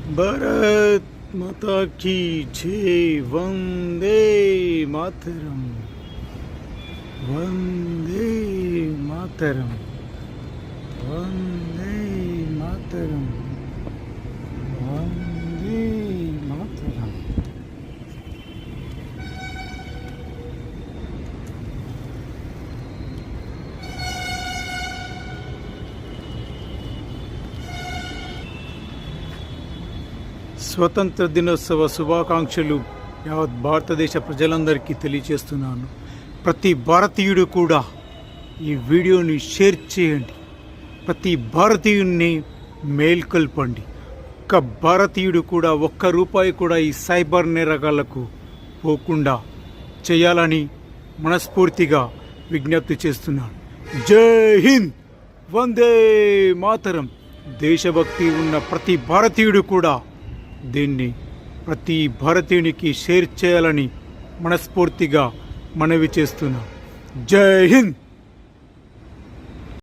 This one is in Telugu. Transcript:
भारत माता की जय। वंदे मातरम, वंदे मातरम, वंदे मातरम, वंदे मातरम। స్వతంత్ర దినోత్సవ శుభాకాంక్షలు యావత్ భారతదేశ ప్రజలందరికీ తెలియజేస్తున్నాను. ప్రతి భారతీయుడు కూడా ఈ వీడియోని షేర్ చేయండి. ప్రతి భారతీయుడిని మేల్కొల్పండి. ఒక్క భారతీయుడు కూడా ఒక్క రూపాయి కూడా ఈ సైబర్ నేరగాళ్లకు పోకుండా చేయాలని మనస్ఫూర్తిగా విజ్ఞప్తి చేస్తున్నాను. జై హింద్, వందే మాతరం. దేశభక్తి ఉన్న ప్రతి భారతీయుడు కూడా దీన్ని ప్రతి భారతీయునికి షేర్ చేయాలని మనస్ఫూర్తిగా మనవి చేస్తున్నాను. జై హింద్.